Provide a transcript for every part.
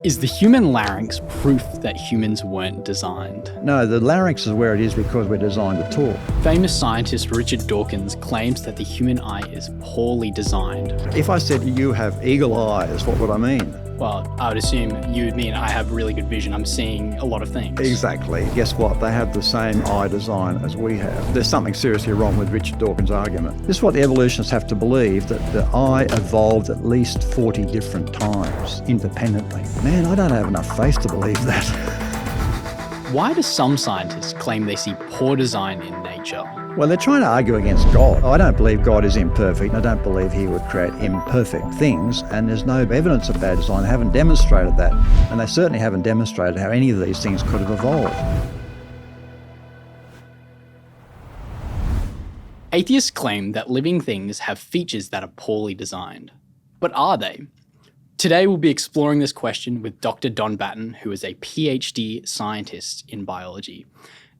Is the human larynx proof that humans weren't designed? No, the larynx is where it is because we're designed to talk. Famous scientist Richard Dawkins claims that the human eye is poorly designed. If I said you have eagle eyes, what would I mean? Well, I would assume you would mean I have really good vision. I'm seeing a lot of things. Exactly. Guess what? They have the same eye design as we have. There's something seriously wrong with Richard Dawkins' argument. This is what the evolutionists have to believe, that the eye evolved at least 40 different times independently. Man, I don't have enough faith to believe that. Why do some scientists claim they see poor design in nature? Well, they're trying to argue against God. I don't believe God is imperfect. I don't believe he would create imperfect things, and there's no evidence of bad design. They haven't demonstrated that, and they certainly haven't demonstrated how any of these things could have evolved. Atheists claim that living things have features that are poorly designed. But are they? Today we'll be exploring this question with Dr. Don Batten, who is a PhD scientist in biology.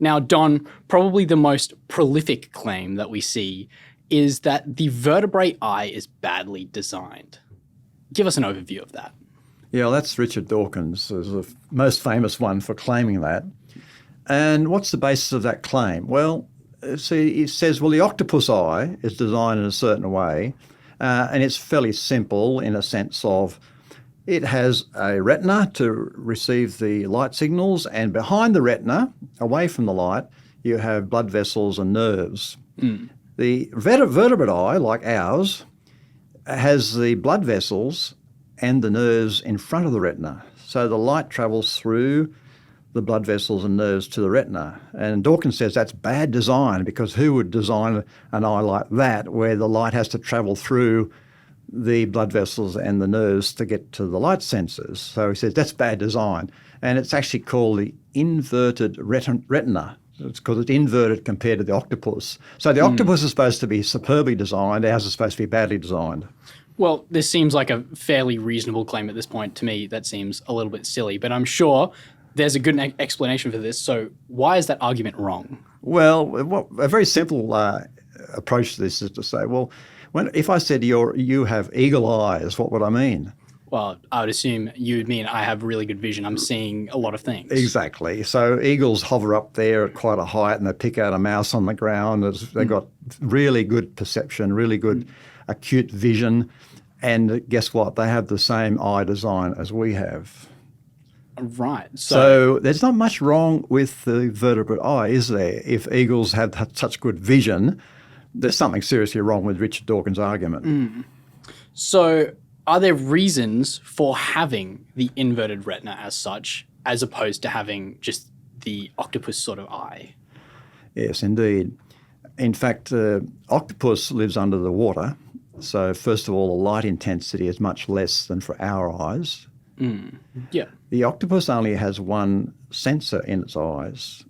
Now, Don, probably the most prolific claim that we see is that the vertebrate eye is badly designed. Give us an overview of that. Yeah, well, that's Richard Dawkins, is the most famous one for claiming that. And what's the basis of that claim? Well, see, he says, well, the octopus eye is designed in a certain way, and it's fairly simple in a sense of it has a retina to receive the light signals, and behind the retina, away from the light, you have blood vessels and nerves. The vertebrate eye, like ours, has the blood vessels and the nerves in front of the retina. So the light travels through the blood vessels and nerves to the retina. And Dawkins says that's bad design, because who would design an eye like that, where the light has to travel through the blood vessels and the nerves to get to the light sensors? So he says that's bad design. And it's actually called the inverted retina. It's because it's inverted compared to the octopus. So the octopus is supposed to be superbly designed, ours is supposed to be badly designed. Well, this seems like a fairly reasonable claim at this point. To me, that seems a little bit silly, but I'm sure there's a good explanation for this. So why is that argument wrong? Well, a very simple approach to this is to say, well, if I said you have eagle eyes, what would I mean? Well, I would assume you would mean I have really good vision. I'm seeing a lot of things. Exactly. So eagles hover up there at quite a height and they pick out a mouse on the ground. They've got really good perception, really good acute vision. And guess what? They have the same eye design as we have. Right. So there's not much wrong with the vertebrate eye, is there? If eagles have such good vision, there's something seriously wrong with Richard Dawkins' argument. So are there reasons for having the inverted retina as such, as opposed to having just the octopus sort of eye? Yes, indeed. In fact, octopus lives under the water. So first of all, the light intensity is much less than for our eyes. Yeah. The octopus only has one sensor in its eyes.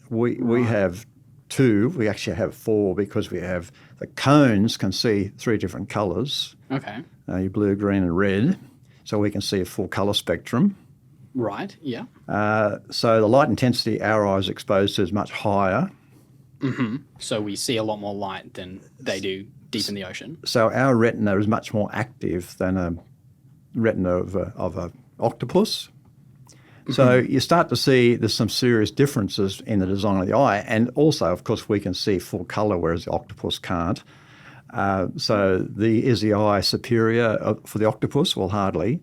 We have two. We actually have four, because we have the cones can see three different colours. Okay. Blue, green and red. So we can see a full colour spectrum. Right, yeah. So the light intensity our eyes are exposed to is much higher. So we see a lot more light than they do deep in the ocean. So our retina is much more active than a retina of an octopus. So you start to see there's some serious differences in the design of the eye. And also, of course, we can see full colour, whereas the octopus can't. So is the eye superior for the octopus? Well, hardly.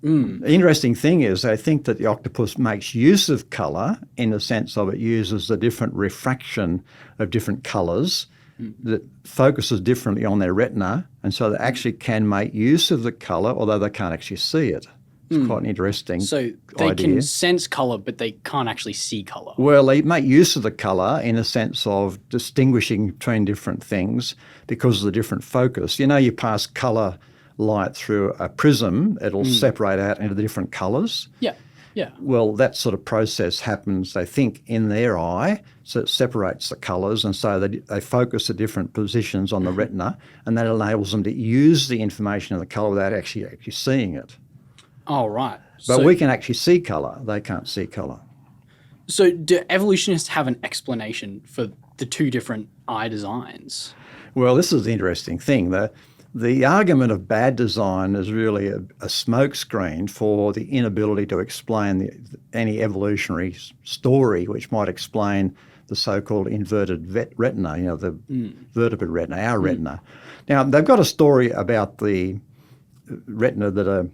The interesting thing is they think that the octopus makes use of colour in the sense of it uses the different refraction of different colours that focuses differently on their retina, and so they actually can make use of the colour, although they can't actually see it. It's quite an interesting So they idea. can sense colour, but they can't actually see colour. Well, they make use of the colour in a sense of distinguishing between different things because of the different focus. You know, you pass colour light through a prism, it'll separate out into the different colours. Yeah, yeah. Well, that sort of process happens, they think, in their eye, so it separates the colours, and so they focus at different positions on the retina, and that enables them to use the information of the colour without actually seeing it. Oh, right. But we can actually see colour. They can't see colour. So do evolutionists have an explanation for the two different eye designs? Well, this is the interesting thing. the argument of bad design is really a smokescreen for the inability to explain any evolutionary story which might explain the so-called inverted retina, the vertebrate retina, our retina. Now, they've got a story about the retina that an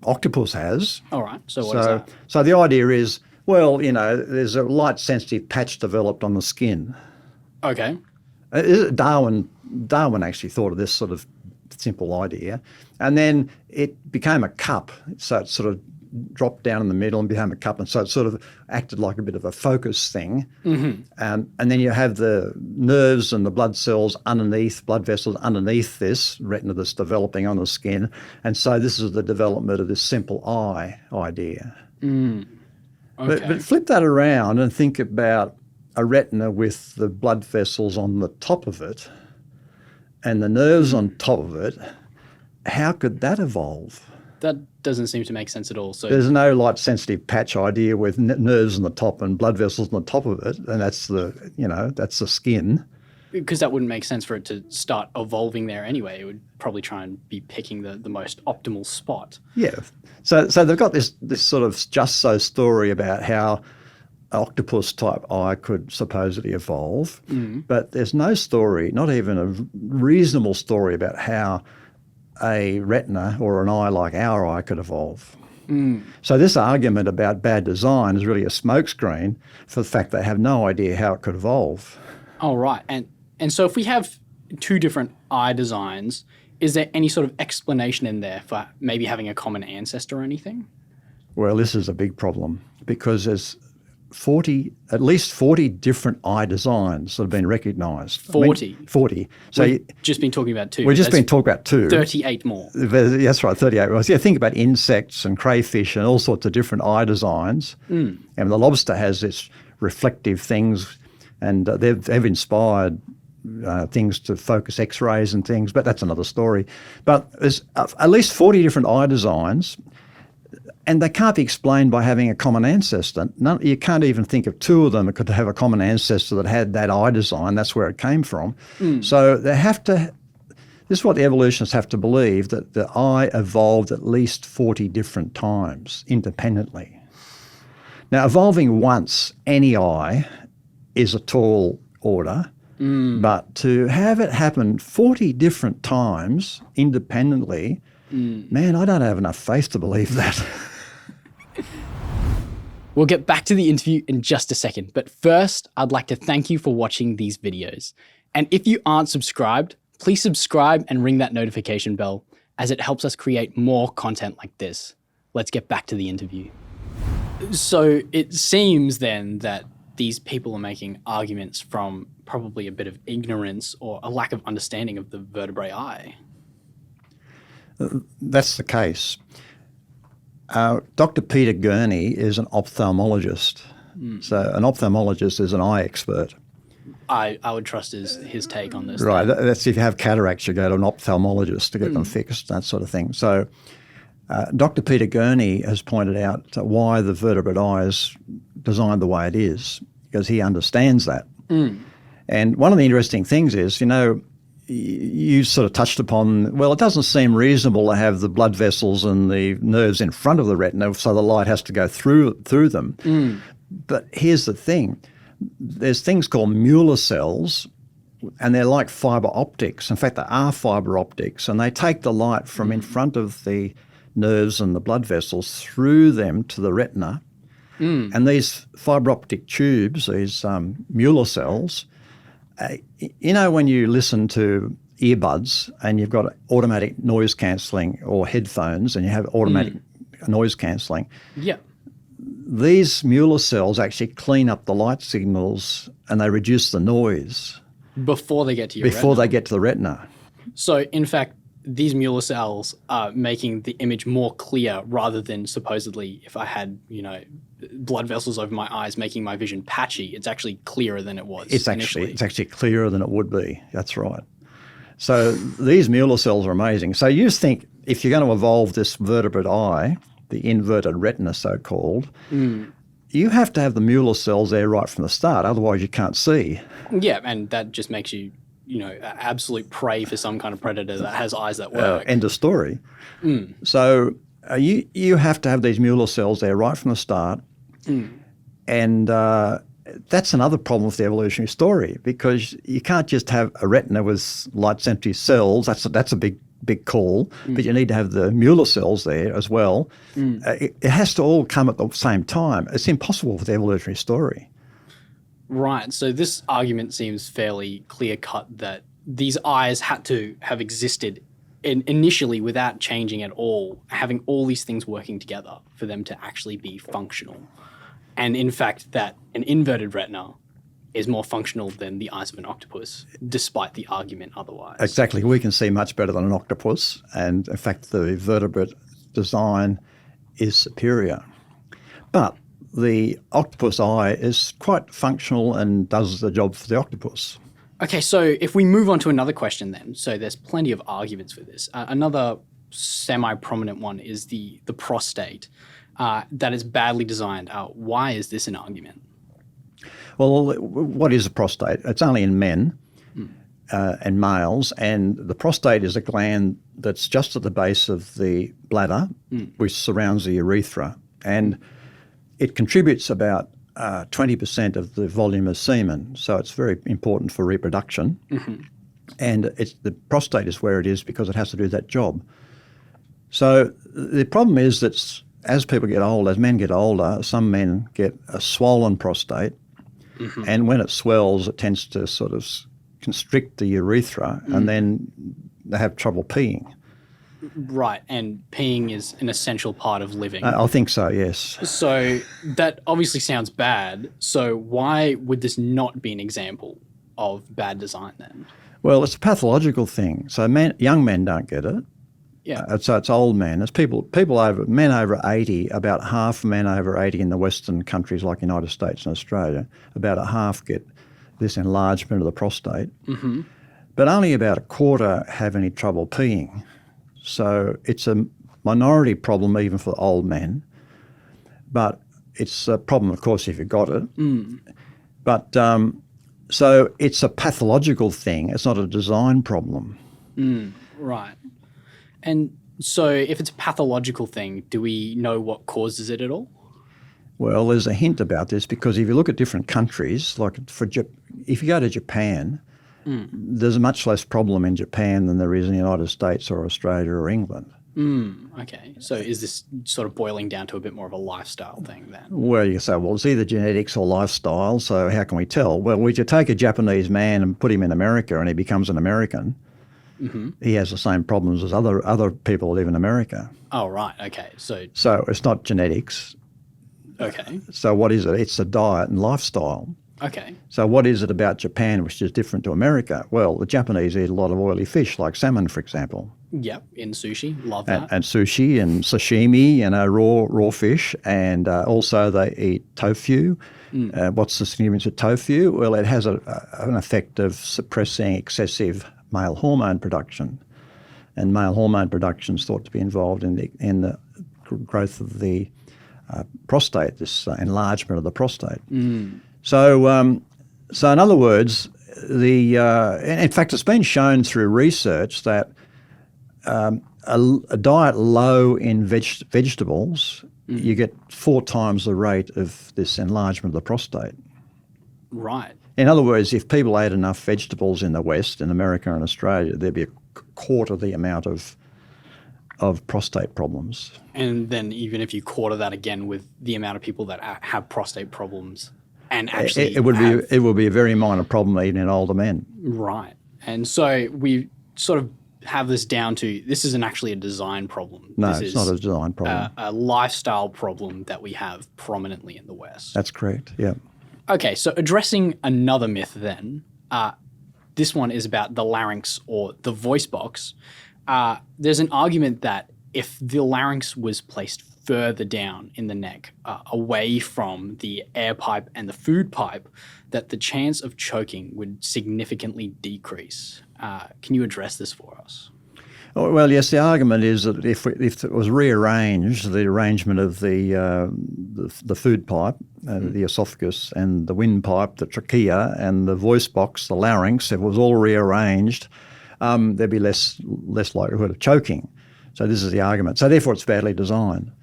octopus has. All right. So what is that? So the idea is, well, there's a light-sensitive patch developed on the skin. Okay. Darwin actually thought of this sort of simple idea, and then it became a cup. So it sort of dropped down in the middle and became a cup, and so it sort of acted like a bit of a focus thing. Mm-hmm. And then you have the nerves and the blood cells underneath, blood vessels underneath this retina that's developing on the skin, and so this is the development of this simple eye idea. Okay. But flip that around and think about a retina with the blood vessels on the top of it and the nerves on top of it. How could that evolve? That doesn't seem to make sense at all. So there's no light-sensitive patch idea with nerves on the top and blood vessels on the top of it, and that's the skin. Because that wouldn't make sense for it to start evolving there anyway. It would probably try and be picking the most optimal spot. Yeah. So they've got this sort of just so story about how octopus-type eye could supposedly evolve, but there's no story, not even a reasonable story about how a retina or an eye like our eye could evolve. So this argument about bad design is really a smokescreen for the fact they have no idea how it could evolve. Oh, right. And so if we have two different eye designs, is there any sort of explanation in there for maybe having a common ancestor or anything? Well, this is a big problem because there's at least 40 different eye designs that have been recognised. 40? 40. So we've just been talking about two. We've just been talking about two. 38 more. That's right, 38 more. Yeah, think about insects and crayfish and all sorts of different eye designs. And the lobster has its reflective things, and they've inspired things to focus X-rays and things, but that's another story. But there's at least 40 different eye designs, and they can't be explained by having a common ancestor. You can't even think of two of them that could have a common ancestor that had that eye design. That's where it came from. So they have to. This is what the evolutionists have to believe, that the eye evolved at least 40 different times independently. Now, evolving once any eye is a tall order, but to have it happen 40 different times independently, man, I don't have enough faith to believe that. We'll get back to the interview in just a second, but first, I'd like to thank you for watching these videos. And if you aren't subscribed, please subscribe and ring that notification bell, as it helps us create more content like this. Let's get back to the interview. So it seems then that these people are making arguments from probably a bit of ignorance or a lack of understanding of the vertebrate eye. That's the case. Dr. Peter Gurney is an ophthalmologist. So an ophthalmologist is an eye expert. I would trust his take on this. Right. That's if you have cataracts, you go to an ophthalmologist to get them fixed, that sort of thing. So Dr. Peter Gurney has pointed out why the vertebrate eye is designed the way it is, because he understands that. And one of the interesting things is, you sort of touched upon, well, it doesn't seem reasonable to have the blood vessels and the nerves in front of the retina, so the light has to go through them. But here's the thing. There's things called Mueller cells, and they're like fibre optics. In fact, they are fibre optics, and they take the light from in front of the nerves and the blood vessels through them to the retina. And these fibre optic tubes, these Mueller cells, when you listen to earbuds and you've got automatic noise cancelling or headphones and you have automatic noise cancelling, these Mueller cells actually clean up the light signals and they reduce the noise. Before they get to your retina? Before they get to the retina. So, in fact, these Mueller cells are making the image more clear rather than supposedly if I had, blood vessels over my eyes making my vision patchy. It's actually clearer than it was initially. It's actually clearer than it would be. That's right. So these Mueller cells are amazing. So you think if you're going to evolve this vertebrate eye, the inverted retina so-called, you have to have the Mueller cells there right from the start. Otherwise you can't see. Yeah, and that just makes you absolute prey for some kind of predator that has eyes that work. End of story. So you have to have these Mueller cells there right from the start. And that's another problem with the evolutionary story, because you can't just have a retina with light-sensitive cells. That's a big call, but you need to have the Mueller cells there as well. It has to all come at the same time. It's impossible for the evolutionary story. Right. So this argument seems fairly clear-cut that these eyes had to have existed initially without changing at all, having all these things working together for them to actually be functional. And in fact, that an inverted retina is more functional than the eyes of an octopus, despite the argument otherwise. Exactly. We can see much better than an octopus, and in fact the vertebrate design is superior. But the octopus eye is quite functional and does the job for the octopus. Okay, so if we move on to another question then, so there's plenty of arguments for this. Another semi-prominent one is the prostate that is badly designed. Why is this an argument? Well, what is a prostate? It's only in men and males, and the prostate is a gland that's just at the base of the bladder, which surrounds the urethra, and it contributes about 20% of the volume of semen, so it's very important for reproduction. And the prostate is where it is because it has to do that job. So the problem is that as people get older, as men get older, some men get a swollen prostate, and when it swells, it tends to sort of constrict the urethra, and then they have trouble peeing. Right, and peeing is an essential part of living. I think so, yes. So that obviously sounds bad. So why would this not be an example of bad design then? Well, it's a pathological thing. So young men don't get it. Yeah. So it's old men. It's men over 80, about half men over 80 in the Western countries like the United States and Australia, about a half get this enlargement of the prostate. But only about a quarter have any trouble peeing. So it's a minority problem even for old men. But it's a problem, of course, if you've got it. But so it's a pathological thing. It's not a design problem. Right. And so if it's a pathological thing, do we know what causes it at all? Well, there's a hint about this, because if you look at different countries, like if you go to Japan, there's a much less problem in Japan than there is in the United States or Australia or England. Okay. So is this sort of boiling down to a bit more of a lifestyle thing then? Well, you say, well, it's either genetics or lifestyle, so how can we tell? Well, we could take a Japanese man and put him in America and he becomes an American. He has the same problems as other people who live in America. Oh, right. Okay. So it's not genetics. Okay. So what is it? It's the diet and lifestyle. Okay. So what is it about Japan which is different to America? Well, the Japanese eat a lot of oily fish, like salmon, for example. Yep, in sushi. Love that. And sushi and sashimi, raw fish. And also they eat tofu. What's the significance of tofu? Well, it has an effect of suppressing excessive male hormone production. And male hormone production is thought to be involved in the growth of the prostate, this enlargement of the prostate. So in other words, in fact, it's been shown through research that a diet low in vegetables, you get 4 times the rate of this enlargement of the prostate. Right. In other words, if people ate enough vegetables in the West, in America and Australia, there'd be a quarter the amount of prostate problems. And then even if you quarter that again with the amount of people that have prostate problems, and actually it would be a very minor problem even in older men. Right. And so we sort of have this down to, this isn't actually a design problem. No, this it's not a design problem. A lifestyle problem that we have prominently in the West. That's correct, yeah. Okay, so addressing another myth then, this one is about the larynx or the voice box. There's an argument that if the larynx was placed further down in the neck, away from the air pipe and the food pipe, that the chance of choking would significantly decrease. Can you address this for us? Well, yes, the argument is that if it was rearranged, the arrangement of the food pipe, the esophagus, and the windpipe, the trachea, and the voice box, the larynx, if it was all rearranged, there'd be less likelihood of choking. So this is the argument. So therefore, it's badly designed.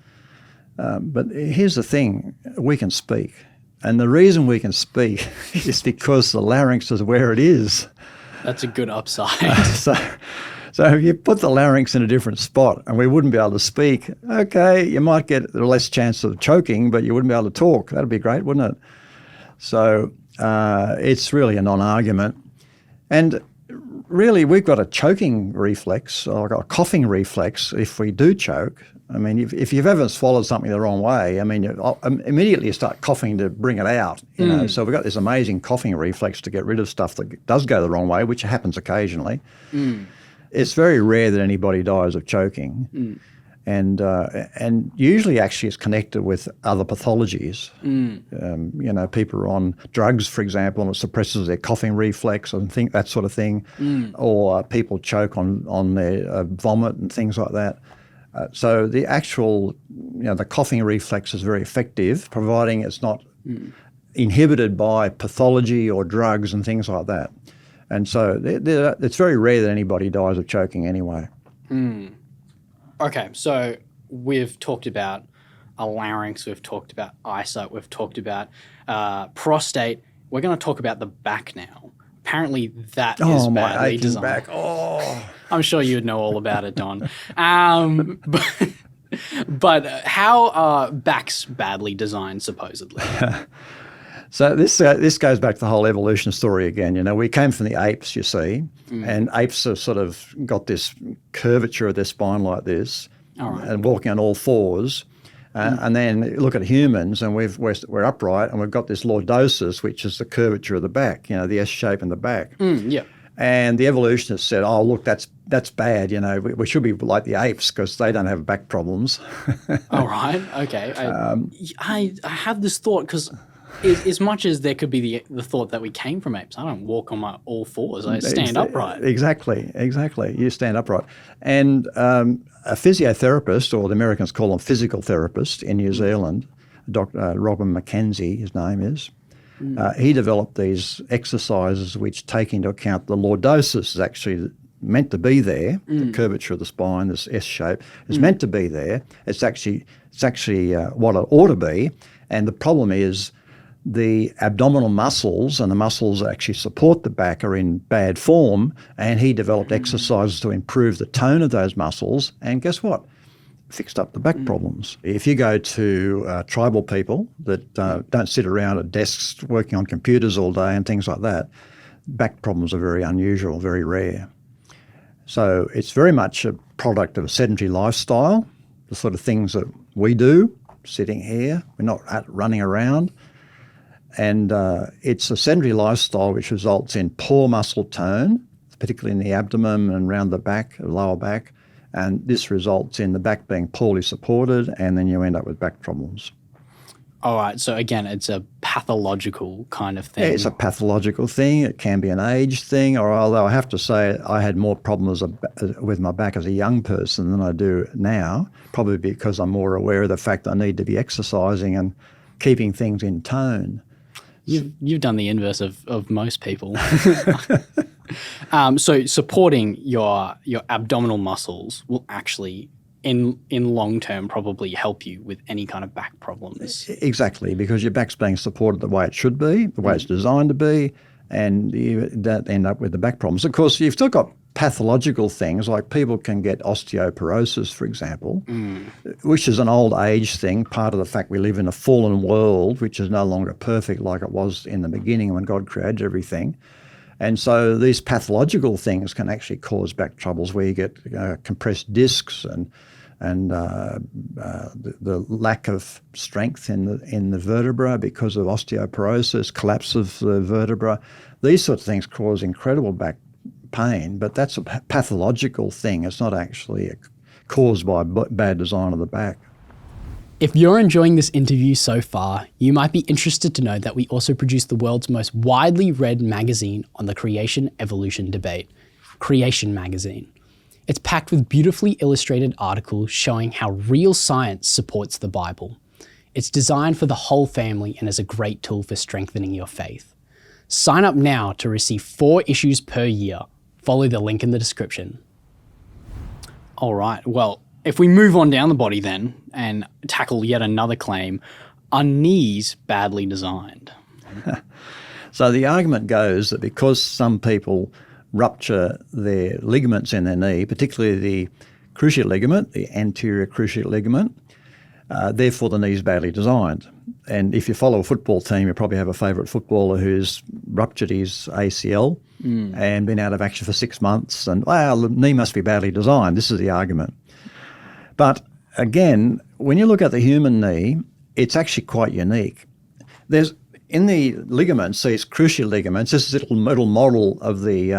But here's the thing: we can speak, and the reason we can speak is because the larynx is where it is. That's a good upside. So if you put the larynx in a different spot and we wouldn't be able to speak, okay, you might get less chance of choking, but you wouldn't be able to talk. That'd be great, wouldn't it? So it's really a non-argument. And really, we've got a choking reflex or a coughing reflex if we do choke. I mean, if you've ever swallowed something the wrong way, I mean, immediately you start coughing to bring it out. You know? So we've got this amazing coughing reflex to get rid of stuff that does go the wrong way, which happens occasionally. It's very rare that anybody dies of choking. And usually actually it's connected with other pathologies. People are on drugs, for example, and it suppresses their coughing reflex and that sort of thing. Or people choke on their vomit and things like that. So the actual, the coughing reflex is very effective, providing it's not inhibited by pathology or drugs and things like that. And so it's very rare that anybody dies of choking anyway. Okay, so we've talked about a larynx, we've talked about eyesight, we've talked about prostate. We're going to talk about the back now. Apparently that is badly designed. Back. Oh, I'm sure you'd know all about it, Don. But how are backs badly designed, supposedly? So this goes back to the whole evolution story again. We came from the apes, you see, and apes have sort of got this curvature of their spine like this, and walking on all fours. And then look at humans, and we're upright, and we've got this lordosis, which is the curvature of the back, the S shape in the back. And the evolutionists said, "Oh, look, that's bad. We should be like the apes because they don't have back problems." All right, okay. I have this thought because. As much as there could be the thought that we came from apes, I don't walk on my all fours. I stand upright. Exactly. You stand upright. And a physiotherapist, or the Americans call them physical therapists in New Zealand, Dr. Robin McKenzie, his name is, he developed these exercises which take into account the lordosis is actually meant to be there, the curvature of the spine, this S shape, is meant to be there. It's actually what it ought to be. And the problem is, the abdominal muscles and the muscles that actually support the back are in bad form, and he developed exercises to improve the tone of those muscles, and guess what? Fixed up the back problems. If you go to tribal people that don't sit around at desks working on computers all day and things like that, back problems are very unusual, very rare. So it's very much a product of a sedentary lifestyle, the sort of things that we do, sitting here, we're not running around. And it's a sedentary lifestyle which results in poor muscle tone, particularly in the abdomen and around the back, the lower back. And this results in the back being poorly supported, and then you end up with back problems. All right. So again, it's a pathological kind of thing. Yeah, it's a pathological thing. It can be an age thing, or although I have to say I had more problems with my back as a young person than I do now, probably because I'm more aware of the fact I need to be exercising and keeping things in tone. You've done the inverse of most people. So supporting your abdominal muscles will actually, in long term, probably help you with any kind of back problems. Exactly, because your back's being supported the way it should be, the way it's designed to be, and you don't end up with the back problems. Of course, you've still got pathological things, like people can get osteoporosis, for example, which is an old age thing, part of the fact we live in a fallen world, which is no longer perfect like it was in the beginning when God created everything. And so these pathological things can actually cause back troubles where you get compressed discs and the lack of strength in the vertebra because of osteoporosis, collapse of the vertebra. These sorts of things cause incredible back pain, but that's a pathological thing. It's not actually caused by bad design of the back. If you're enjoying this interview so far, you might be interested to know that we also produce the world's most widely read magazine on the creation-evolution debate, Creation Magazine. It's packed with beautifully illustrated articles showing how real science supports the Bible. It's designed for the whole family and is a great tool for strengthening your faith. Sign up now to receive 4 issues per year. Follow the link in the description. All right, well, if we move on down the body then and tackle yet another claim, are knees badly designed? So the argument goes that because some people rupture their ligaments in their knee, particularly the cruciate ligament, the anterior cruciate ligament, therefore the knee is badly designed. And if you follow a football team, you probably have a favourite footballer who's ruptured his ACL and been out of action for 6 months, and, well, the knee must be badly designed. This is the argument. But again, when you look at the human knee, it's actually quite unique. There's in the ligaments, these cruciate ligaments, this is a little model of the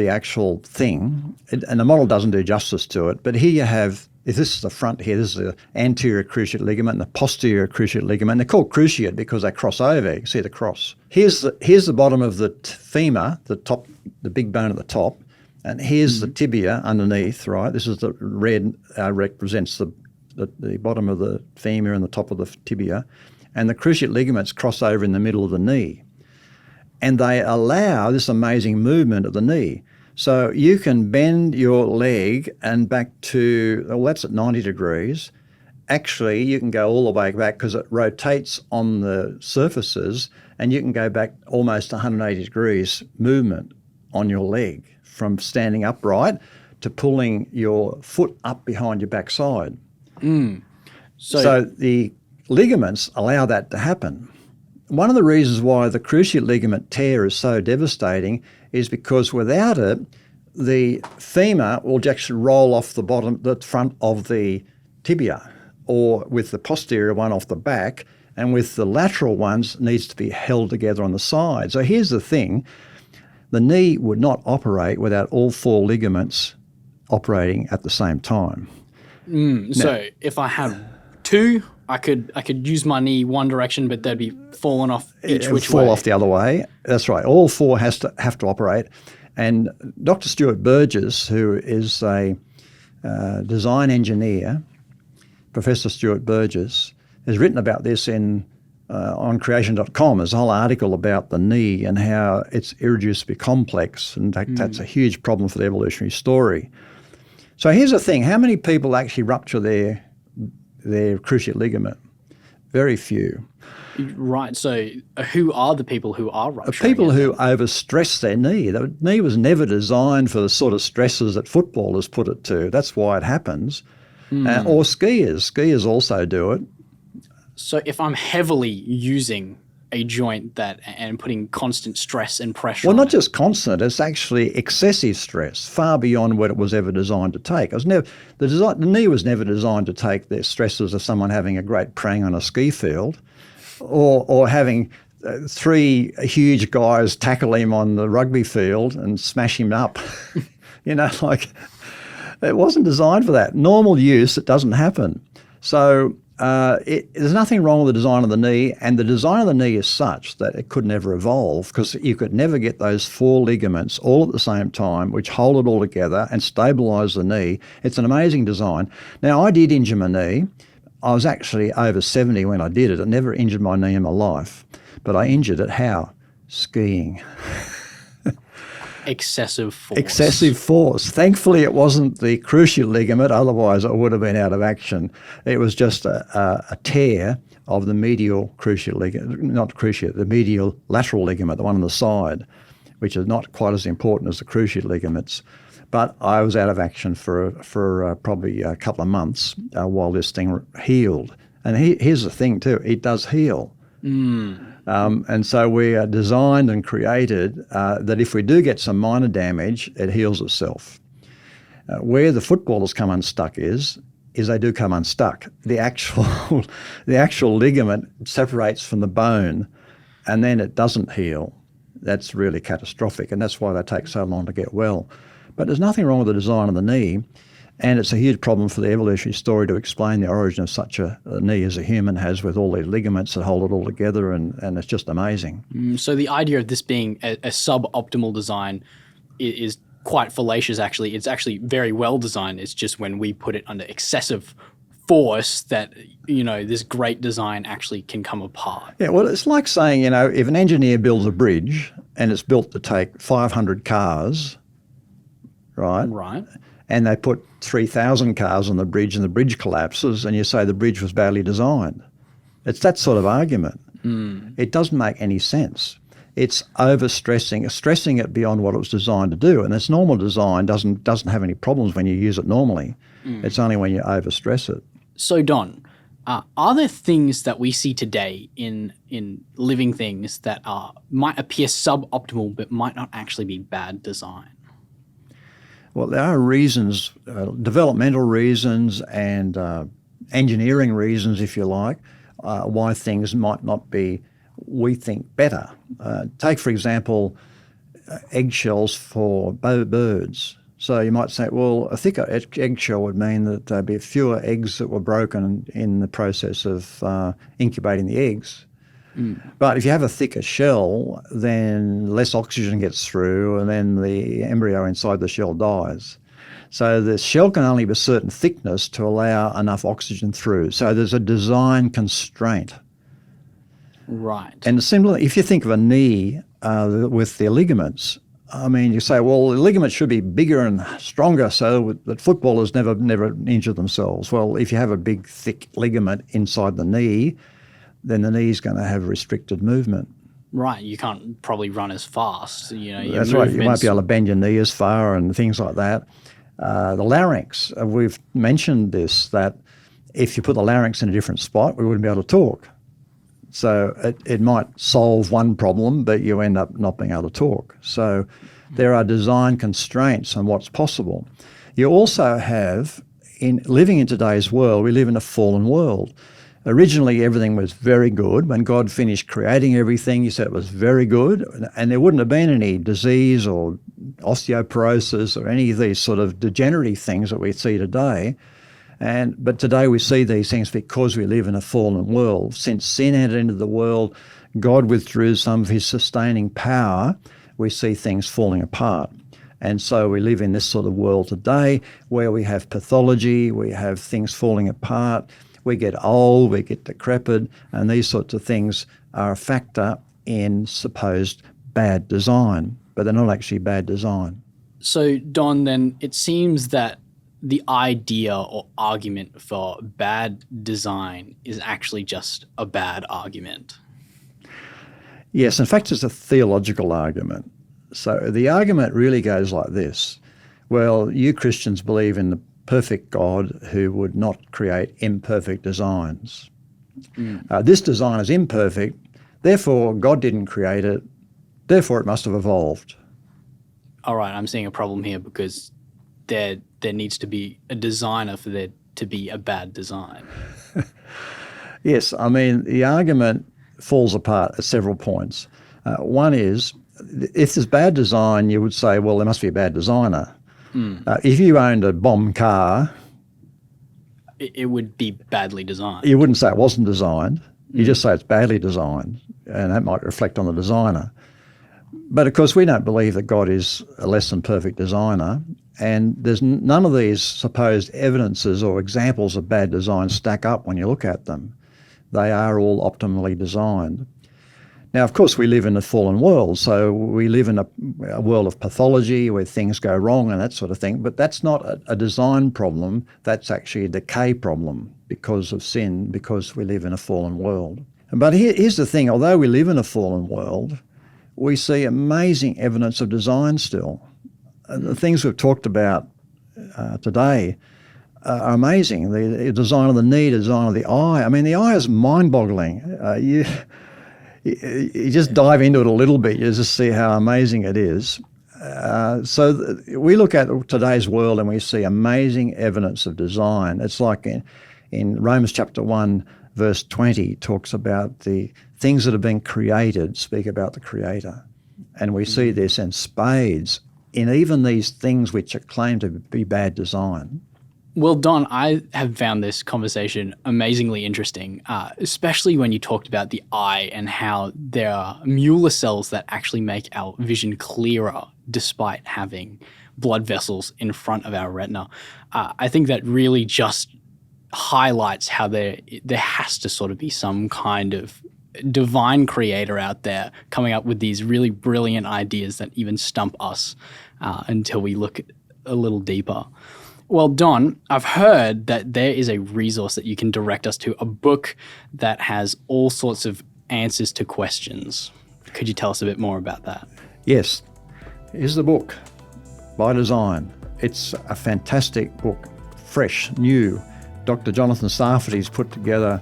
actual thing, and the model doesn't do justice to it. But here you have, if this is the front here, this is the anterior cruciate ligament and the posterior cruciate ligament. They're called cruciate because they cross over. You can see the cross. Here's the bottom of the femur, the top, the big bone at the top, and here's the tibia underneath. Right, this is the red represents the bottom of the femur and the top of the tibia, and the cruciate ligaments cross over in the middle of the knee, and they allow this amazing movement of the knee. So you can bend your leg and back to, well, that's at 90 degrees. Actually, you can go all the way back because it rotates on the surfaces, and you can go back almost 180 degrees movement on your leg from standing upright to pulling your foot up behind your backside. So the ligaments allow that to happen. One of the reasons why the cruciate ligament tear is so devastating is because without it, the femur will just roll off the front of the tibia, or with the posterior one off the back, and with the lateral ones needs to be held together on the side. So here's the thing. The knee would not operate without all 4 ligaments operating at the same time. So if I have 2, I could use my knee one direction, but they'd be falling off each which way. Fall off the other way. That's right. All 4 have to operate. And Dr. Stuart Burgess, who is a design engineer, Professor Stuart Burgess, has written about this on creation.com. There's a whole article about the knee and how it's irreducibly complex. In fact, that's a huge problem for the evolutionary story. So here's the thing. How many people actually rupture their cruciate ligament? Very few. Right. So who are the people who are rupturing People who overstress their knee. The knee was never designed for the sort of stresses that footballers put it to. That's why it happens. Or skiers. Skiers also do it. So if I'm heavily using a joint and putting constant stress and pressure Well, on not it. just constant, it's actually excessive stress, far beyond what it was ever designed to take. The knee was never designed to take the stresses of someone having a great prang on a ski field, or having 3 huge guys tackle him on the rugby field and smash him up. It wasn't designed for that. Normal use, it doesn't happen. So there's nothing wrong with the design of the knee, and the design of the knee is such that it could never evolve because you could never get those 4 ligaments all at the same time, which hold it all together and stabilise the knee. It's an amazing design. Now, I did injure my knee. I was actually over 70 when I did it. I never injured my knee in my life, but I injured it. How? Skiing. Excessive force. Excessive force. Thankfully, it wasn't the cruciate ligament. Otherwise, I would have been out of action. It was just a tear of the medial cruciate ligament, not cruciate, the medial lateral ligament, the one on the side, which is not quite as important as the cruciate ligaments. But I was out of action for probably a couple of months while this thing healed. And here's the thing too, it does heal. And so we are designed and created that if we do get some minor damage, it heals itself. Where the footballers come unstuck is they do come unstuck. The actual ligament separates from the bone, and then it doesn't heal. That's really catastrophic, and that's why they take so long to get well. But there's nothing wrong with the design of the knee, and it's a huge problem for the evolutionary story to explain the origin of such a knee as a human has, with all these ligaments that hold it all together, and it's just amazing. So the idea of this being a suboptimal design is quite fallacious, actually. It's actually very well designed. It's just when we put it under excessive force that, this great design actually can come apart. Yeah, well, it's like saying, if an engineer builds a bridge and it's built to take 500 cars, right? Right. And they put 3,000 cars on the bridge and the bridge collapses, and you say the bridge was badly designed. It's that sort of argument. It doesn't make any sense. It's stressing it beyond what it was designed to do. And its normal design doesn't have any problems when you use it normally. It's only when you overstress it. So, Don, are there things that we see today in living things that might appear suboptimal but might not actually be bad design? Well, there are reasons, developmental reasons and engineering reasons, if you like, why things might not be, we think, better. Take, for example, eggshells for birds. So you might say, well, a thicker eggshell would mean that there'd be fewer eggs that were broken in the process of incubating the eggs. But if you have a thicker shell, then less oxygen gets through and then the embryo inside the shell dies. So the shell can only be a certain thickness to allow enough oxygen through. So there's a design constraint. Right. And similarly, if you think of a knee with the ligaments, you say, well, the ligaments should be bigger and stronger so that footballers never injure themselves. Well, if you have a big, thick ligament inside the knee, then the knee is going to have restricted movement. Right. You can't probably run as fast. That's right. You won't be able to bend your knee as far and things like that. The larynx, we've mentioned this, that if you put the larynx in a different spot, we wouldn't be able to talk. So it might solve one problem, but you end up not being able to talk. So there are design constraints on what's possible. You also have, living in today's world, we live in a fallen world. Originally, everything was very good. When God finished creating everything, he said it was very good, and there wouldn't have been any disease or osteoporosis or any of these sort of degenerative things that we see today. But today we see these things because we live in a fallen world. Since sin entered into the world, God withdrew some of his sustaining power. We see things falling apart. And so we live in this sort of world today where we have pathology, we have things falling apart, we get old, we get decrepit, and these sorts of things are a factor in supposed bad design, but they're not actually bad design. So, Don, then it seems that the idea or argument for bad design is actually just a bad argument. Yes, in fact, it's a theological argument. So the argument really goes like this. Well, you Christians believe in the perfect God who would not create imperfect designs. This design is imperfect, therefore God didn't create it, therefore it must have evolved. All right, I'm seeing a problem here because there needs to be a designer for there to be a bad design. Yes, the argument falls apart at several points. One is, if there's bad design, you would say, well, there must be a bad designer. If you owned a bomb car, it would be badly designed. You wouldn't say it wasn't designed. You just say it's badly designed, and that might reflect on the designer. But of course, we don't believe that God is a less than perfect designer, and there's none of these supposed evidences or examples of bad design stack up when you look at them. They are all optimally designed. Now, of course, we live in a fallen world, so we live in a world of pathology where things go wrong and that sort of thing, but that's not a design problem. That's actually a decay problem because of sin, because we live in a fallen world. But here's the thing. Although we live in a fallen world, we see amazing evidence of design still. The things we've talked about today are amazing. The design of the knee, the design of the eye. The eye is mind-boggling. You just dive into it a little bit, you just see how amazing it is. We look at today's world and we see amazing evidence of design. It's like in Romans chapter 1, verse 20, talks about the things that have been created, speak about the Creator. And we see this in spades in even these things which are claimed to be bad design. Well, Don, I have found this conversation amazingly interesting, especially when you talked about the eye and how there are Mueller cells that actually make our vision clearer despite having blood vessels in front of our retina. I think that really just highlights how there has to sort of be some kind of divine creator out there coming up with these really brilliant ideas that even stump us until we look a little deeper. Well, Don, I've heard that there is a resource that you can direct us to, a book that has all sorts of answers to questions. Could you tell us a bit more about that? Yes. Here's the book, By Design. It's a fantastic book, fresh, new. Dr. Jonathan Sarfaty's put together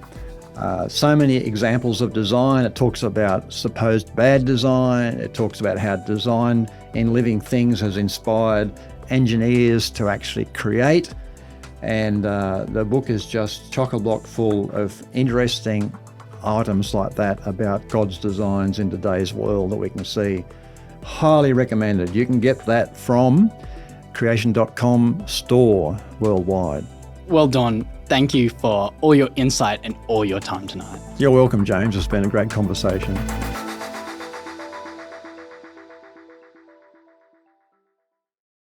so many examples of design. It talks about supposed bad design. It talks about how design in living things has inspired engineers to actually create. And the book is just chock-a-block full of interesting items like that about God's designs in today's world that we can see. Highly recommended. You can get that from creation.com store worldwide. Well, Don, thank you for all your insight and all your time tonight. You're welcome, James. It's been a great conversation.